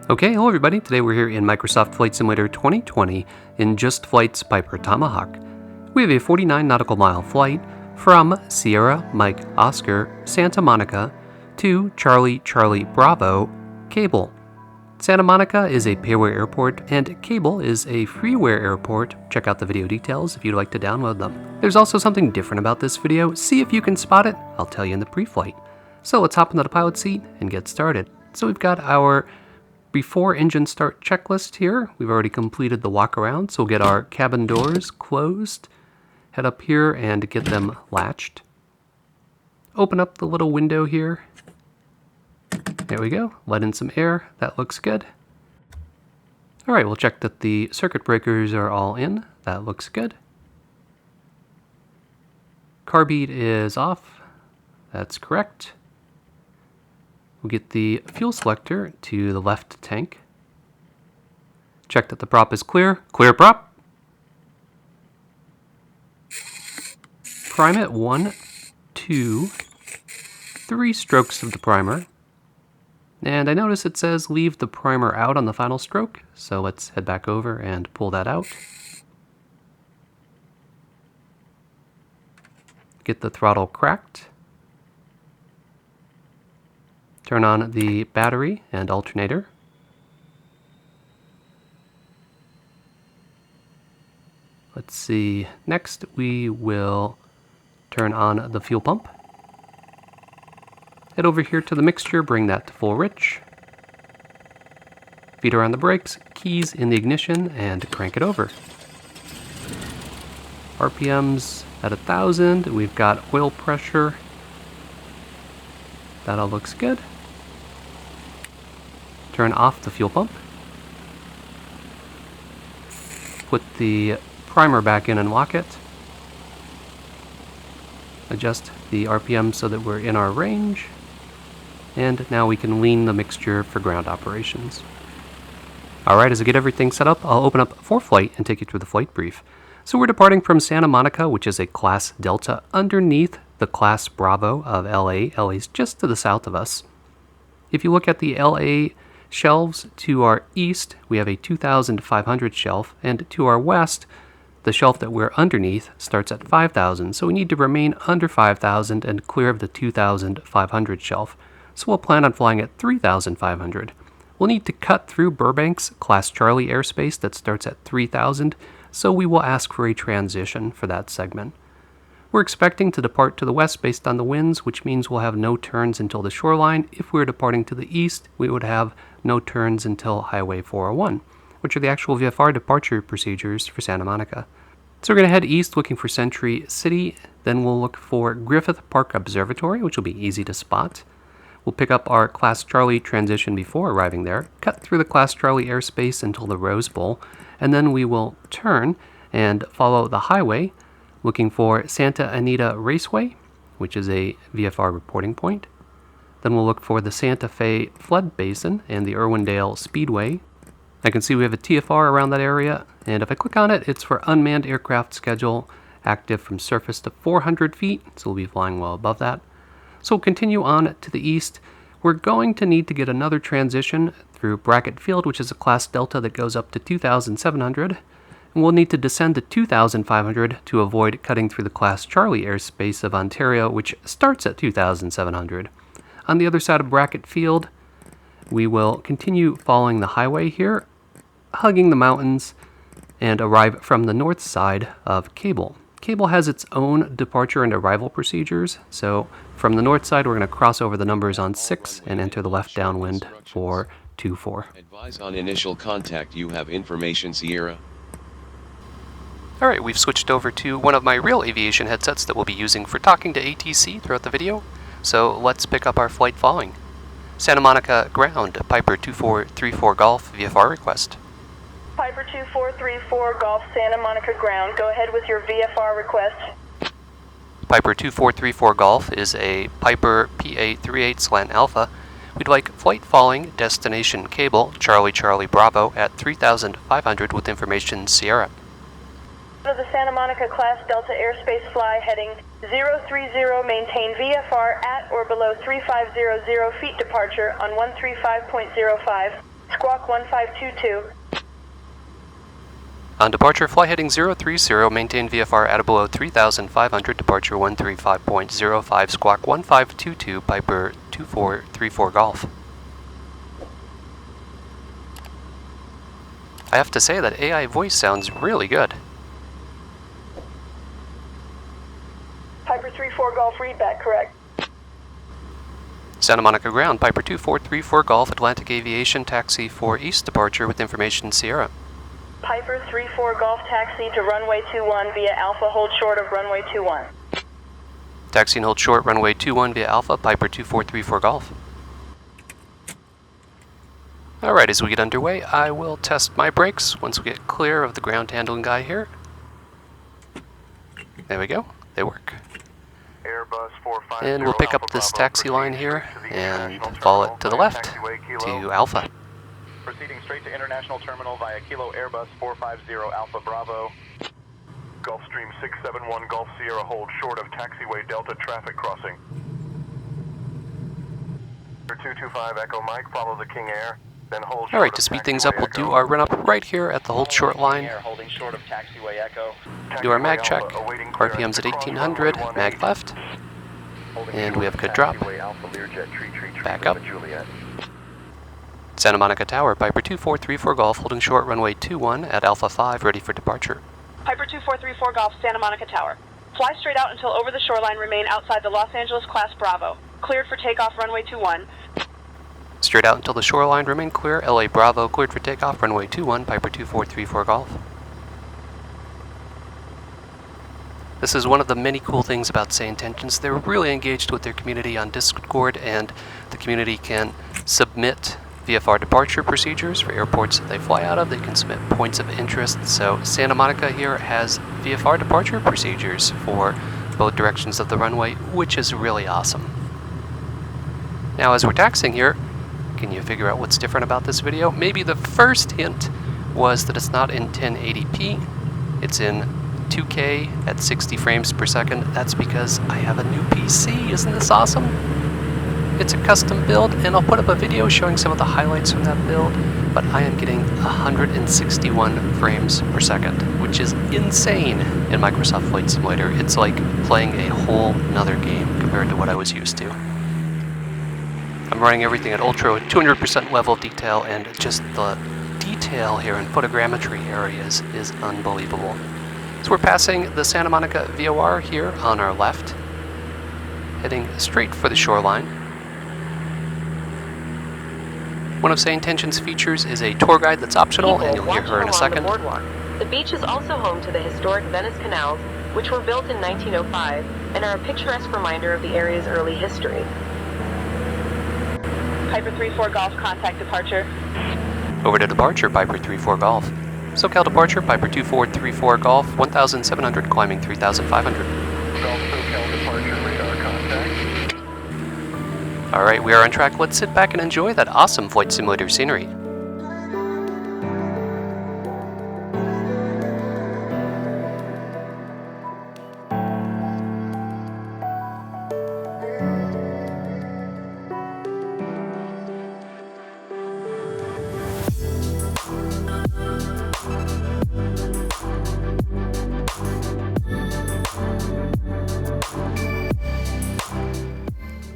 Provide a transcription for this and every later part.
Okay, hello everybody. Today we're here in Microsoft Flight Simulator 2020 in Just Flight's Piper Tomahawk. We have a 49 nautical mile flight from Sierra Mike Oscar Santa Monica to Charlie Charlie Bravo Cable. Santa Monica is a payware airport and Cable is a freeware airport. Check out the video details if you'd like to download them. There's also something different about this video. See if you can spot it. I'll tell you in the pre-flight. So let's hop into the pilot seat and get started. So we've got our before engine start checklist here. We've already completed the walk around, so we'll get our cabin doors closed, head up here and get them latched. Open up the little window here. There we go, let in some air, that looks good. All right, we'll check that the circuit breakers are all in, that looks good. Car bead is off, that's correct. We'll get the fuel selector to the left tank. Check that the prop is clear. Clear prop. Prime it 1, 2, 3 strokes of the primer. And I notice it says leave the primer out on the final stroke, so let's head back over and pull that out. Get the throttle cracked. Turn on the battery and alternator. Let's see, next we will turn on the fuel pump. Head over here to the mixture, bring that to full rich. Feet around the brakes, keys in the ignition, and crank it over. RPMs at 1,000, we've got oil pressure. That all looks good. Turn off the fuel pump. Put the primer back in and lock it. Adjust the RPM so that we're in our range. And now we can lean the mixture for ground operations. Alright, as I get everything set up, I'll open up for flight and take you through the flight brief. So we're departing from Santa Monica, which is a Class Delta underneath the Class Bravo of LA. LA's just to the south of us. If you look at the LA shelves to our east, we have a 2,500 shelf, and to our west, the shelf that we're underneath starts at 5,000, so we need to remain under 5,000 and clear of the 2,500 shelf. So we'll plan on flying at 3,500. We'll need to cut through Burbank's Class Charlie airspace that starts at 3,000, so we will ask for a transition for that segment. We're expecting to depart to the west based on the winds, which means we'll have no turns until the shoreline. If we were departing to the east, we would have no turns until Highway 401, which are the actual VFR departure procedures for Santa Monica. So we're going to head east looking for Century City, then we'll look for Griffith Park Observatory, which will be easy to spot. We'll pick up our Class Charlie transition before arriving there, cut through the Class Charlie airspace until the Rose Bowl, and then we will turn and follow the highway, looking for Santa Anita Raceway, which is a VFR reporting point. Then we'll look for the Santa Fe Flood Basin and the Irwindale Speedway. I can see we have a TFR around that area, and if I click on it, it's for unmanned aircraft schedule, active from surface to 400 feet, so we'll be flying well above that. So we'll continue on to the east. We're going to need to get another transition through Brackett Field, which is a Class Delta that goes up to 2,700. And we'll need to descend to 2,500 to avoid cutting through the Class Charlie airspace of Ontario, which starts at 2,700. On the other side of Brackett Field, we will continue following the highway here, hugging the mountains, and arrive from the north side of Cable. Cable has its own departure and arrival procedures, so from the north side we're going to cross over the numbers on 6 and enter the left downwind for 24. Advise on initial contact. You have information, Sierra. Alright, we've switched over to one of my real aviation headsets that we'll be using for talking to ATC throughout the video, so let's pick up our flight following. Santa Monica ground, Piper 2434 Golf, VFR request. Piper 2434 Golf, Santa Monica ground, go ahead with your VFR request. Piper 2434 Golf is a Piper PA38 slant alpha. We'd like flight following, destination Cable, Charlie Charlie Bravo at 3,500 with information Sierra. To the Santa Monica Class Delta airspace fly heading 030, maintain VFR at or below 3500 feet departure on 135.05. Squawk 1522. On departure, fly heading 030, maintain VFR at or below 3,500, departure 135.05, squawk 1522, Piper 2434 Golf. I have to say that AI voice sounds really good. Piper 34 Golf readback, correct. Santa Monica ground, Piper 2434 Golf, Atlantic Aviation, taxi 4 East, departure with information Sierra. Piper 34 Golf taxi to runway 21 via Alpha, hold short of runway 21. Taxi and hold short, runway 21 via Alpha, Piper 2434 Golf. Alright, as we get underway, I will test my brakes once we get clear of the ground handling guy here. There we go, they work. And we'll pick up this taxi line here and follow it to the left to Alpha. Proceeding straight to International Terminal via Kilo Airbus 450 Alpha Bravo. Gulfstream 671 Golf Sierra, hold short of taxiway Delta traffic crossing. 225 Echo Mike, follow the King Air, then hold short. Alright, to speed things up, we'll do our run up right here at the hold short line. Holding short of taxiway Echo. Do our mag check. RPM's at 1800, mag left. And we have a good drop. Back up. Santa Monica Tower, Piper 2434 Golf, holding short runway 21 at Alpha 5, ready for departure. Piper 2434 Golf, Santa Monica Tower. Fly straight out until over the shoreline, remain outside the Los Angeles class Bravo. Cleared for takeoff, runway 21. Straight out until the shoreline, remain clear, LA Bravo, cleared for takeoff, runway 21, Piper 2434 Golf. This is one of the many cool things about Say Intentions. They're really engaged with their community on Discord, and the community can submit VFR departure procedures for airports that they fly out of. They can submit points of interest. So Santa Monica here has VFR departure procedures for both directions of the runway, which is really awesome. Now, as we're taxiing here, can you figure out what's different about this video? Maybe the first hint was that it's not in 1080p. It's in 2K at 60 frames per second. That's because I have a new PC. Isn't this awesome? It's a custom build, and I'll put up a video showing some of the highlights from that build, but I am getting 161 frames per second, which is insane in Microsoft Flight Simulator. It's like playing a whole nother game compared to what I was used to. I'm running everything at ultra with 200% level of detail, and just the detail here in photogrammetry areas is unbelievable. So we're passing the Santa Monica VOR here on our left, heading straight for the shoreline. One of Say Intentions' features is a tour guide that's optional, and you'll hear her in a second. The beach is also home to the historic Venice canals, which were built in 1905 and are a picturesque reminder of the area's early history. Piper 34 Golf, contact departure. Over to departure, Piper 34 Golf. SoCal departure, Piper 2434 Golf, 1,700, climbing 3,500. Golf SoCal departure, radar contact. Alright, we are on track. Let's sit back and enjoy that awesome Flight Simulator scenery.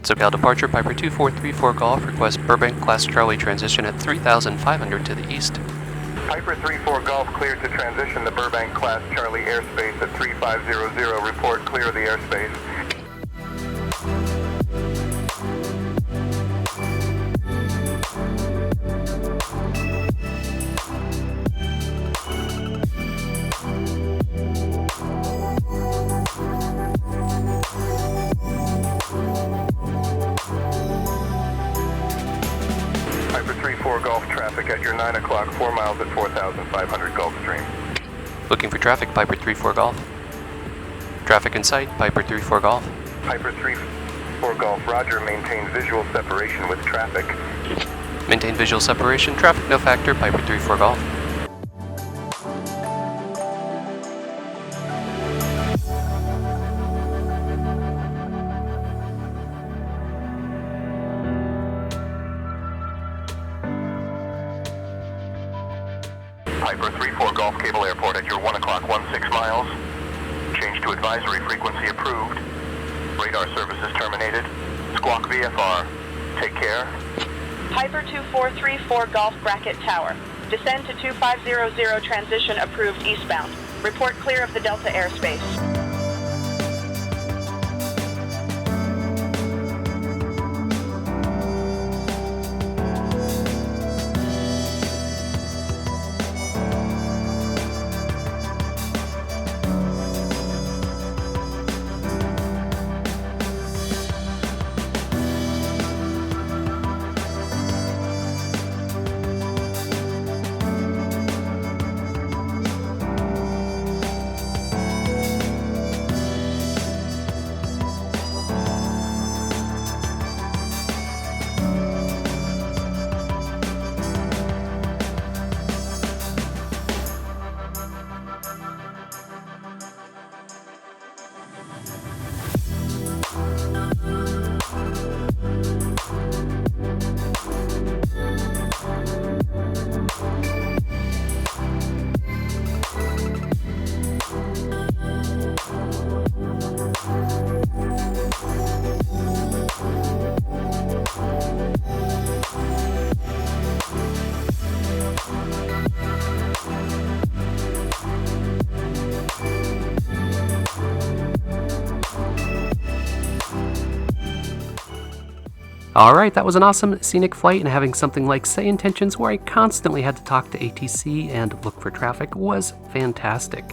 SoCal departure, Piper 2434 Golf, request Burbank class Charlie transition at 3,500 to the east. Piper 34 Golf, cleared to transition the Burbank class Charlie airspace at 3500, report clear of the airspace. Piper 34 Golf, traffic at your 9 o'clock, 4 miles at 4,500 Gulfstream. Looking for traffic, Piper 34 Golf. Traffic in sight, Piper 34 Golf. Piper 34 Golf, roger, maintain visual separation with traffic. Maintain visual separation, traffic no factor, Piper 34 Golf. Piper 34 Golf Cable Airport at your 1 o'clock 16 miles. Change to advisory frequency approved. Radar services terminated. Squawk VFR. Take care. Piper 2434 Golf Bracket Tower. Descend to 2500 transition approved eastbound. Report clear of the Delta airspace. Alright, that was an awesome scenic flight, and having something like Say Intentions where I constantly had to talk to ATC and look for traffic was fantastic.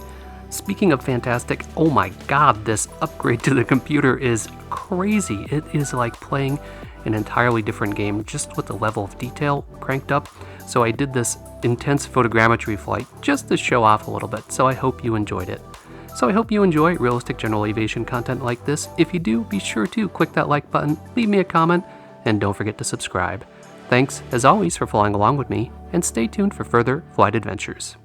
Speaking of fantastic, oh my god, this upgrade to the computer is crazy. It is like playing an entirely different game just with the level of detail cranked up. So I did this intense photogrammetry flight just to show off a little bit, so I hope you enjoyed it. So I hope you enjoy realistic general aviation content like this. If you do, be sure to click that like button, leave me a comment, and don't forget to subscribe. Thanks, as always, for flying along with me, and stay tuned for further flight adventures.